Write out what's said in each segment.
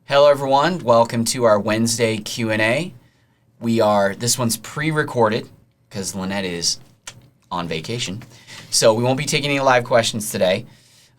Hello everyone, welcome to our Wednesday Q&A. This one's pre-recorded because Lynette is on vacation. So we won't be taking any live questions today.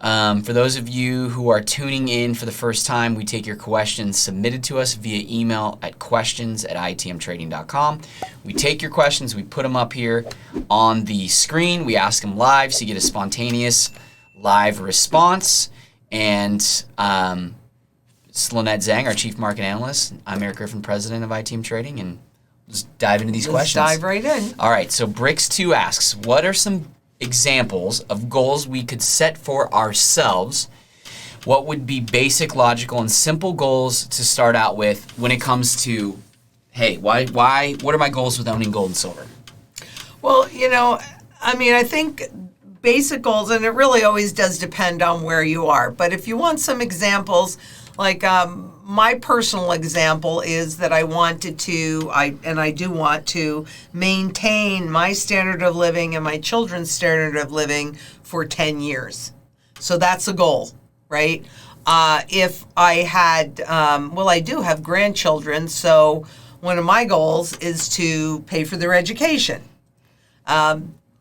For those of you who are tuning in for the first time, we take your questions submitted to us via email at questions@itmtrading.com. We take your questions, we put them up here on the screen, we ask them live so you get a spontaneous live response. And it's Lynette Zang, our Chief Market Analyst. I'm Eric Griffin, President of ITM Trading, and let's dive into these questions. Let's dive right in. All right, so Bricks2 asks, what are some examples of goals we could set for ourselves? What would be basic, logical, and simple goals to start out with when it comes to, hey, what are my goals with owning gold and silver? Well, I think basic goals, and it really always does depend on where you are. But if you want some examples, like my personal example is that I do want to maintain my standard of living and my children's standard of living for 10 years. So that's a goal, right? If I had, I do have grandchildren, so one of my goals is to pay for their education.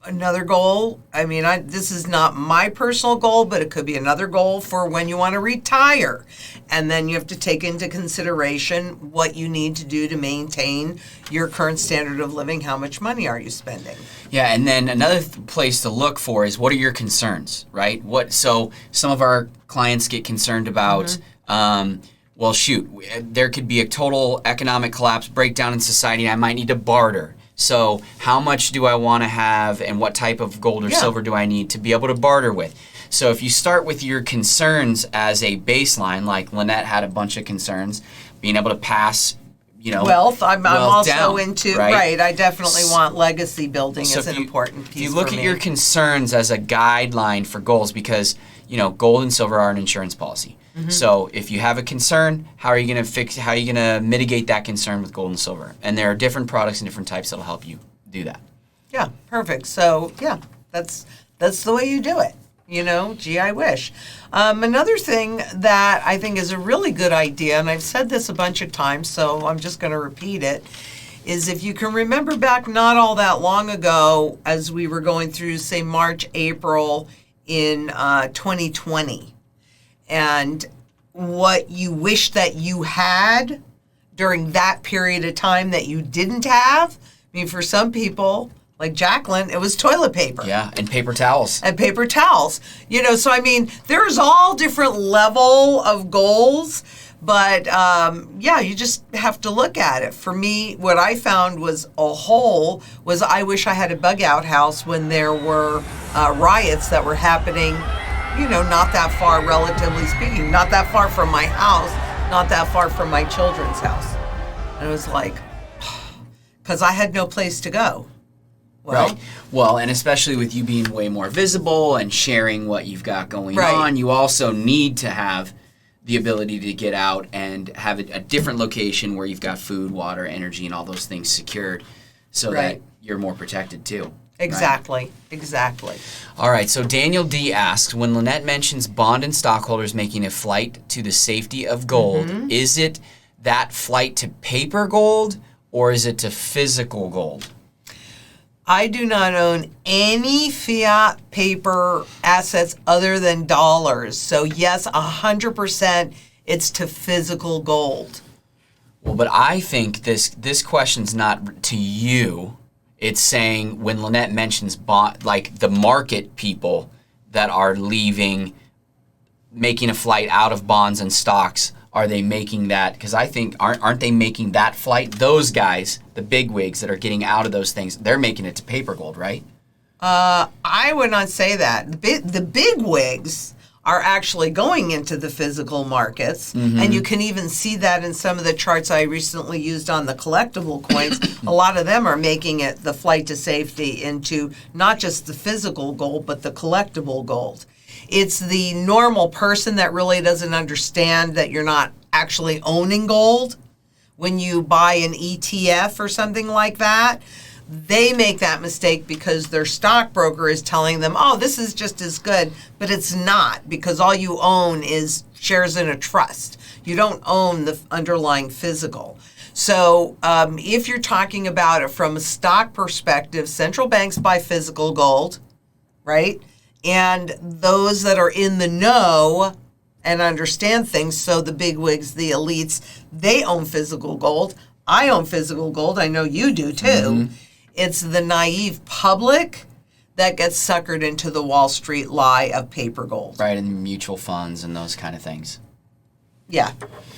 Another goal, this is not my personal goal, but it could be another goal for when you want to retire. And then you have to take into consideration what you need to do to maintain your current standard of living. How much money are you spending? Yeah, and then another place to look for is what are your concerns, right? So some of our clients get concerned about, there could be a total economic collapse, breakdown in society, and I might need to barter. So how much do I want to have and what type of gold or silver do I need to be able to barter with? So if you start with your concerns as a baseline, like Lynette had a bunch of concerns, being able to pass, wealth. I'm also down, into, right? I definitely want legacy building as an important piece for me. If you look at your concerns as a guideline for goals, because, gold and silver are an insurance policy. Mm-hmm. So if you have a concern, how are you going to mitigate that concern with gold and silver? And there are different products and different types that will help you do that. Yeah, perfect. So that's the way you do it. Gee, I wish. Another thing that I think is a really good idea, and I've said this a bunch of times, so I'm just going to repeat it, is if you can remember back not all that long ago as we were going through, say, March, April in 2020, and what you wish that you had during that period of time that you didn't have. For some people, like Jacqueline, it was toilet paper. Yeah, and paper towels. So there's all different level of goals, but you just have to look at it. For me, what I found was I wish I had a bug out house when there were riots that were happening, not that far, relatively speaking, not that far from my house, not that far from my children's house. And it was like, because I had no place to go. Right. Well, and especially with you being way more visible and sharing what you've got going on, you also need to have the ability to get out and have a different location where you've got food, water, energy, and all those things secured so that you're more protected too. Exactly. Exactly. All right. So Daniel D. asks, when Lynette mentions bond and stockholders making a flight to the safety of gold, is it that flight to paper gold or is it to physical gold? I do not own any fiat paper assets other than dollars. So yes, 100% it's to physical gold. Well, but I think this question's not to you. It's saying when Lynette mentions like the market people that are leaving, making a flight out of bonds and stocks, are they making that? Because I think, aren't they making that flight? Those guys, the big wigs that are getting out of those things, they're making it to paper gold, right? I would not say that. The big wigs are actually going into the physical markets, and you can even see that in some of the charts I recently used on the collectible coins. A lot of them are making it the flight to safety into not just the physical gold, but the collectible gold. It's the normal person that really doesn't understand that you're not actually owning gold. When you buy an ETF or something like that, they make that mistake because their stockbroker is telling them, oh, this is just as good, but it's not, because all you own is shares in a trust. You don't own the underlying physical. So if you're talking about it from a stock perspective, central banks buy physical gold, right? And those that are in the know and understand things, so the bigwigs, the elites, they own physical gold. I own physical gold. I know you do too. Mm-hmm. It's the naive public that gets suckered into the Wall Street lie of paper gold. Right, and mutual funds and those kind of things. Yeah,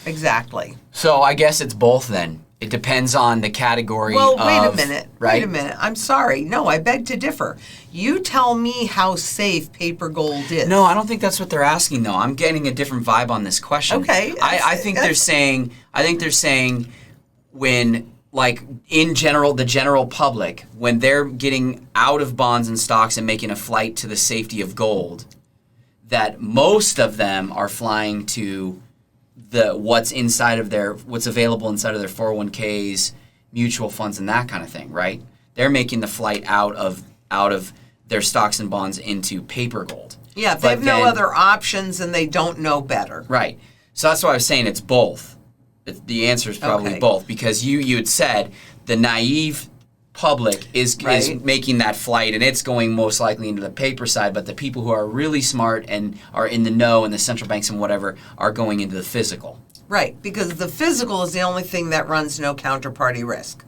exactly. So I guess it's both then. It depends on the category Well, wait a minute. Right? Wait a minute. I'm sorry. No, I beg to differ. You tell me how safe paper gold is. No, I don't think that's what they're asking, though. I'm getting a different vibe on this question. Okay. I think they're saying when, like, in general, the general public, when they're getting out of bonds and stocks and making a flight to the safety of gold, that most of them are flying to what's available inside of their 401ks, mutual funds, and that kind of thing, right? They're making the flight out of their stocks and bonds into paper gold. Yeah, if they have no other options and they don't know better. Right. So that's why I was saying it's both. The answer is probably both, because you had said the naive public is making that flight, and it's going most likely into the paper side, but the people who are really smart and are in the know, and the central banks and whatever, are going into the physical. Right, because the physical is the only thing that runs no counterparty risk.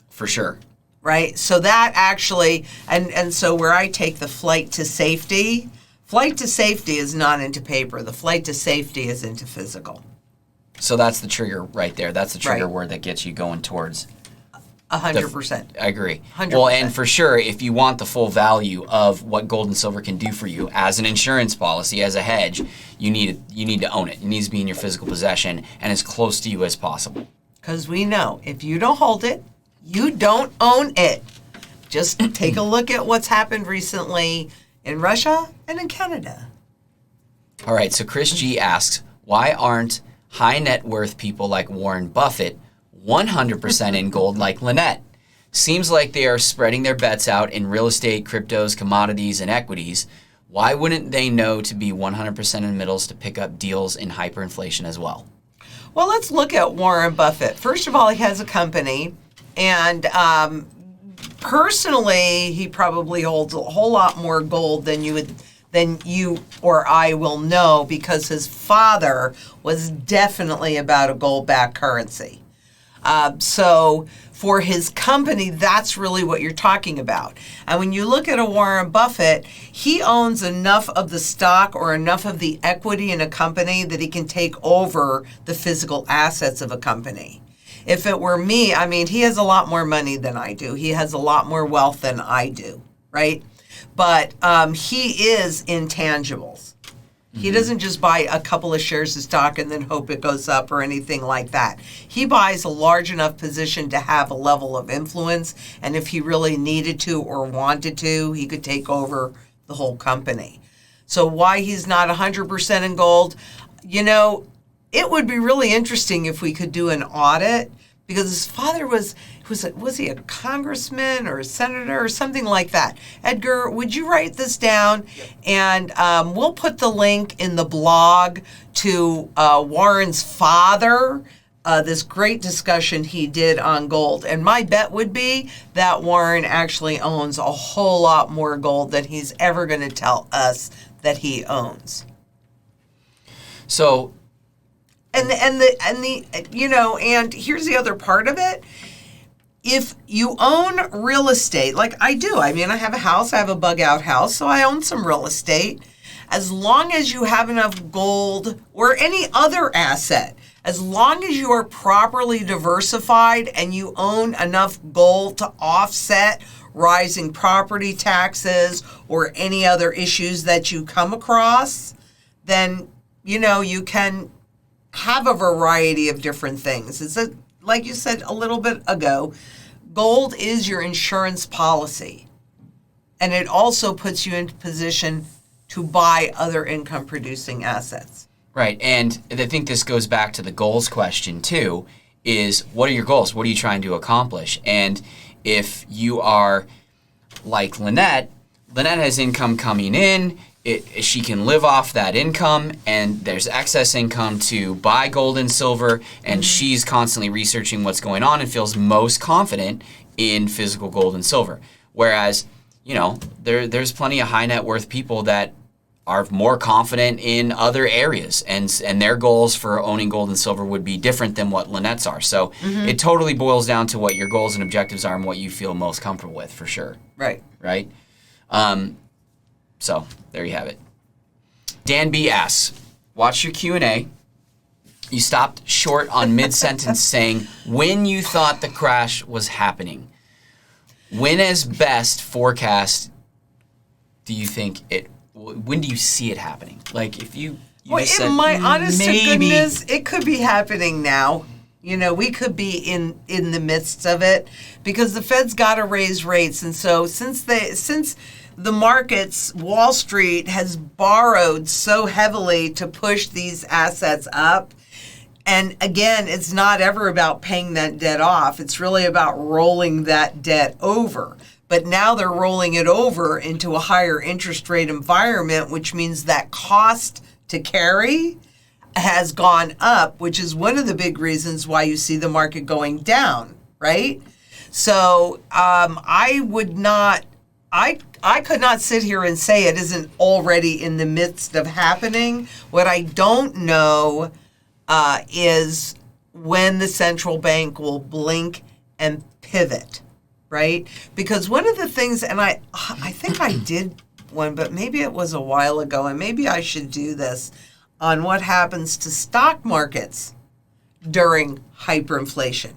For sure. Right? So that actually, and so where I take the flight to safety is not into paper. The flight to safety is into physical. So that's the trigger right there. That's the trigger word that gets you going towards 100%. I agree. 100%. Well, and for sure, if you want the full value of what gold and silver can do for you as an insurance policy, as a hedge, you need to own it. It needs to be in your physical possession and as close to you as possible. Because we know if you don't hold it, you don't own it. Just take a look at what's happened recently in Russia and in Canada. All right, so Chris G asks, why aren't high net worth people like Warren Buffett 100% in gold like Lynette? Seems like they are spreading their bets out in real estate, cryptos, commodities, and equities. Why wouldn't they know to be 100% in middles to pick up deals in hyperinflation as well? Well, let's look at Warren Buffett. First of all, he has a company, and personally, he probably holds a whole lot more gold than you or I will know, because his father was definitely about a gold-backed currency. So for his company, that's really what you're talking about. And when you look at a Warren Buffett, he owns enough of the stock or enough of the equity in a company that he can take over the physical assets of a company. If it were me, I mean, he has a lot more money than I do. He has a lot more wealth than I do, right? But he is intangibles. He doesn't just buy a couple of shares of stock and then hope it goes up or anything like that. He buys a large enough position to have a level of influence, and if he really needed to or wanted to, he could take over the whole company. So why he's not 100% in gold, it would be really interesting if we could do an audit, because his father was he a congressman or a senator or something like that? Edgar, would you write this down? Yep. And we'll put the link in the blog to Warren's father, this great discussion he did on gold. And my bet would be that Warren actually owns a whole lot more gold than he's ever going to tell us that he owns. So, and here's the other part of it. If you own real estate, like I do, I mean, I have a house, I have a bug out house, so I own some real estate. As long as you have enough gold or any other asset, as long as you are properly diversified and you own enough gold to offset rising property taxes or any other issues that you come across, then, you can have a variety of different things. Like you said a little bit ago, gold is your insurance policy. And it also puts you in position to buy other income-producing assets. Right, and I think this goes back to the goals question, too, is what are your goals? What are you trying to accomplish? And if you are like Lynette has income coming in, she can live off that income, and there's excess income to buy gold and silver, and she's constantly researching what's going on and feels most confident in physical gold and silver. Whereas, there's plenty of high net worth people that are more confident in other areas, and their goals for owning gold and silver would be different than what Lynette's are. So it totally boils down to what your goals and objectives are and what you feel most comfortable with, for sure. Right. Right? So there you have it. Dan B asks, watch your Q&A. You stopped short on mid-sentence saying when you thought the crash was happening. When as best forecast do you think when do you see it happening? Like if you just said, honest maybe. to goodness, it could be happening now. We could be in the midst of it because the Fed's got to raise rates. And so since the markets, Wall Street has borrowed so heavily to push these assets up. And again, it's not ever about paying that debt off. It's really about rolling that debt over. But now they're rolling it over into a higher interest rate environment, which means that cost to carry has gone up, which is one of the big reasons why you see the market going down, right? So I could not sit here and say it isn't already in the midst of happening. What I don't know is when the central bank will blink and pivot, right? Because one of the things, and I think I did one, but maybe it was a while ago, and maybe I should do this, on what happens to stock markets during hyperinflation.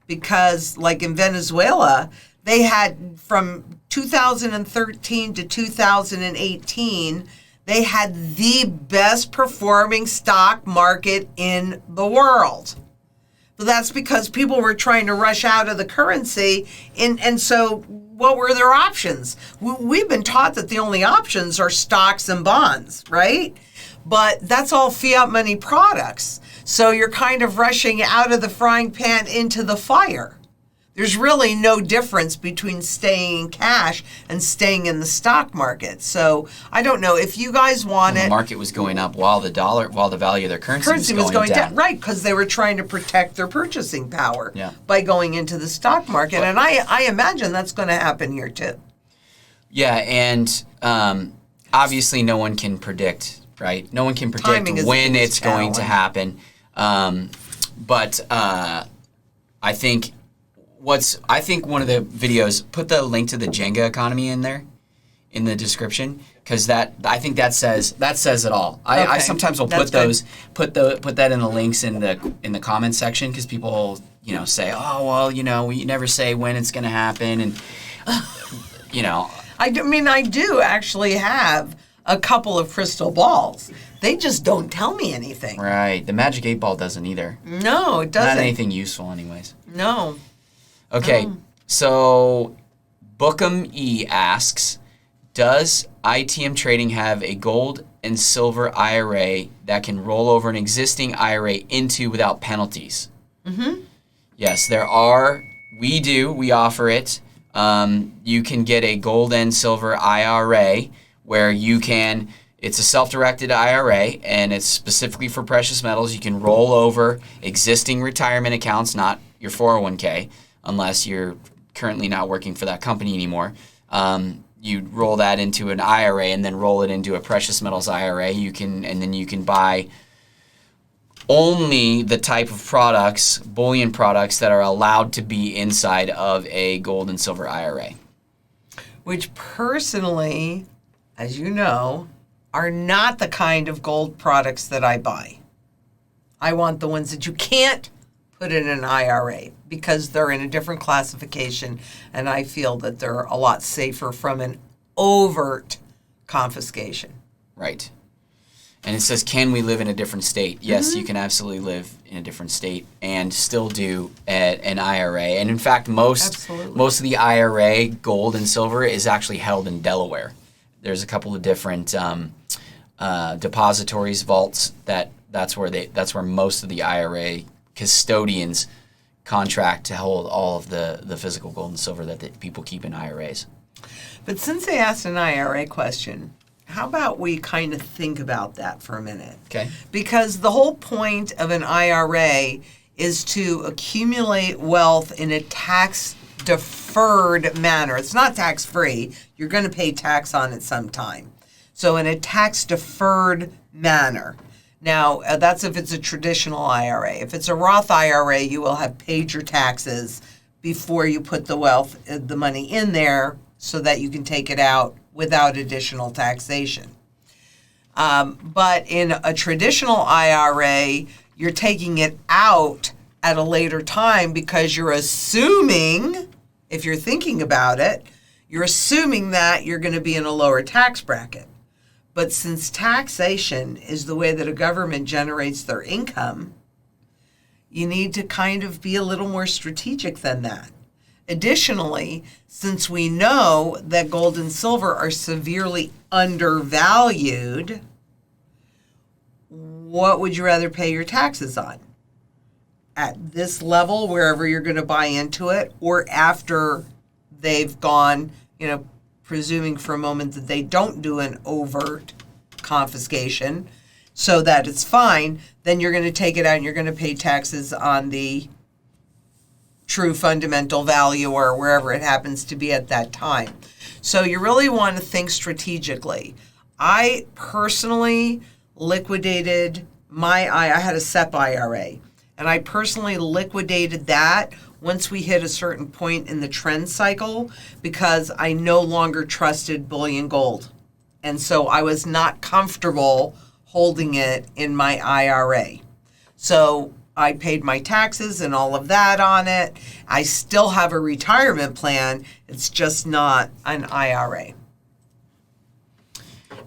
Because like in Venezuela, they had from 2013 to 2018, they had the best performing stock market in the world. But that's because people were trying to rush out of the currency. And so what were their options? We've been taught that the only options are stocks and bonds, right? But that's all fiat money products. So you're kind of rushing out of the frying pan into the fire. There's really no difference between staying in cash and staying in the stock market. So I don't know if you guys want it. The market was going up while the value of their currency was going down. Right, because they were trying to protect their purchasing power by going into the stock market. And I imagine that's going to happen here too. Yeah, and obviously no one can predict, right? No one can predict when it's going to happen. But I think one of the videos, put the link to the Jenga economy in there in the description, because I think that says it all. I sometimes will put that in the links in the comments section, because people say, oh well, we never say when it's going to happen, and I do actually have a couple of crystal balls. They just don't tell me anything. Right. The Magic 8 Ball doesn't either. No, it doesn't. Not anything useful anyways. No. Okay, so Bookham E asks, does ITM Trading have a gold and silver IRA that can roll over an existing IRA into without penalties? Mm-hmm. Yes, there are. We do. We offer it. You can get a gold and silver IRA where you can, it's a self-directed IRA, and it's specifically for precious metals. You can roll over existing retirement accounts, not your 401k, unless you're currently not working for that company anymore. You roll that into an IRA and then roll it into a precious metals IRA. Then you can buy only the type of products, bullion products, that are allowed to be inside of a gold and silver IRA. Which personally, as you know, are not the kind of gold products that I buy. I want the ones that you can't put in an IRA because they're in a different classification, and I feel that they're a lot safer from an overt confiscation. Right. And it says, can we live in a different state? Yes, you can absolutely live in a different state and still do an IRA. And in fact, most of the IRA gold and silver is actually held in Delaware. There's a couple of different depositories, vaults, that's where most of the IRA custodians contract to hold all of the physical gold and silver that people keep in IRAs. But since they asked an IRA question, how about we kind of think about that for a minute? Okay. Because the whole point of an IRA is to accumulate wealth in a tax-deferred manner. It's not tax-free. You're going to pay tax on it sometime. So in a tax-deferred manner. Now, that's if it's a traditional IRA. If it's a Roth IRA, you will have paid your taxes before you put the money in there so that you can take it out without additional taxation. But in a traditional IRA, you're taking it out at a later time because you're assuming, if you're thinking about it, you're assuming that you're going to be in a lower tax bracket. But since taxation is the way that a government generates their income, you need to kind of be a little more strategic than that. Additionally, since we know that gold and silver are severely undervalued, what would you rather pay your taxes on? At this level, wherever you're going to buy into it, or after they've gone, presuming for a moment that they don't do an overt confiscation so that it's fine, then you're going to take it out and you're going to pay taxes on the true fundamental value or wherever it happens to be at that time. So you really want to think strategically. I personally liquidated I had a SEP IRA, and I personally liquidated that once we hit a certain point in the trend cycle because I no longer trusted bullion gold. And so I was not comfortable holding it in my IRA. So I paid my taxes and all of that on it. I still have a retirement plan. It's just not an IRA.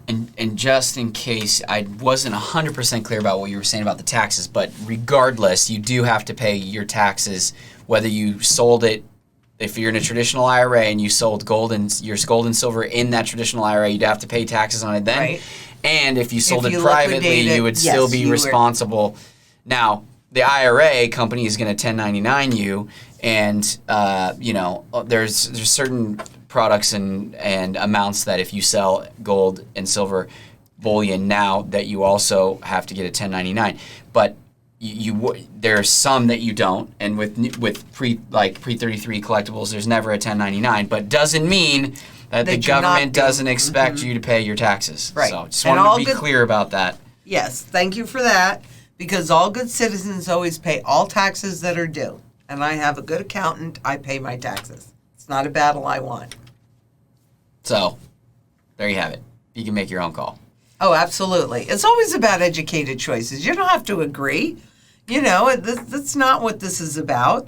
And just in case I wasn't 100% clear about what you were saying about the taxes, but regardless, you do have to pay your taxes whether you sold it. If you're in a traditional IRA and you sold your gold and silver in that traditional IRA, you'd have to pay taxes on it then. Right. And if you sold it privately, you would still be responsible. Now, the IRA company is going to 1099 you, and there's certain products and amounts that if you sell gold and silver bullion now that you also have to get a 1099. But there are some that you don't, and with pre-33 collectibles, there's never a 1099. But doesn't mean that the government doesn't expect you to pay your taxes. Right. So just wanted to be clear about that. Yes, thank you for that, because all good citizens always pay all taxes that are due. And I have a good accountant. I pay my taxes. It's not a battle I want. So there you have it. You can make your own call. Oh, absolutely. It's always about educated choices. You don't have to agree. That's not what this is about.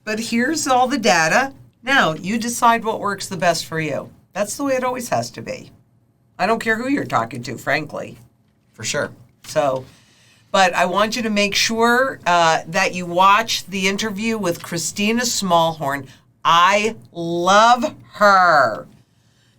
But here's all the data. Now, you decide what works the best for you. That's the way it always has to be. I don't care who you're talking to, frankly. For sure. So, but I want you to make sure that you watch the interview with Christina Smallhorn. I love her.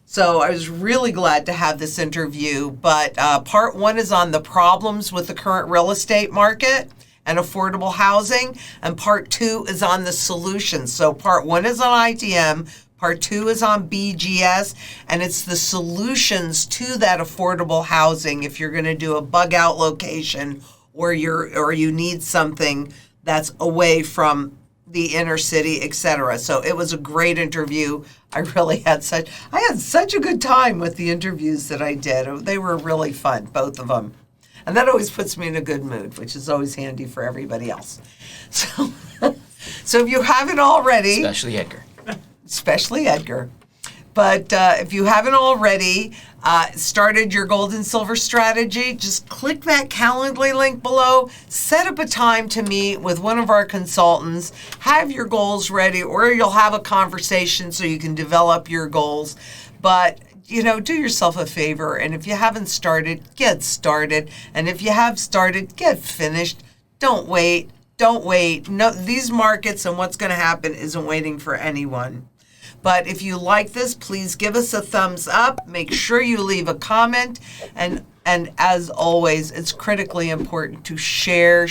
So I was really glad to have this interview. But part one is on the problems with the current real estate market and affordable housing, and part two is on the solutions. So part one is on ITM, part two is on BGS, and it's the solutions to that affordable housing if you're going to do a bug out location or you need something that's away from the inner city, etc. So it was a great interview. I had such a good time with the interviews that I did. They were really fun, both of them. And that always puts me in a good mood, which is always handy for everybody else. So, if you haven't already... Especially Edgar. But if you haven't already started your gold and silver strategy, just click that Calendly link below, set up a time to meet with one of our consultants, have your goals ready, or you'll have a conversation so you can develop your goals. But do yourself a favor, and if you haven't started, get started. And if you have started, get finished. Don't wait. No, these markets and what's going to happen isn't waiting for anyone. But if you like this, please give us a thumbs up. Make sure you leave a comment. And as always, it's critically important to share,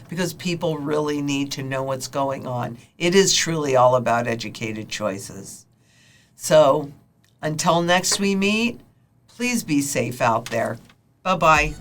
because people really need to know what's going on. It is truly all about educated choices. So until next we meet, Please be safe out there. Bye-bye.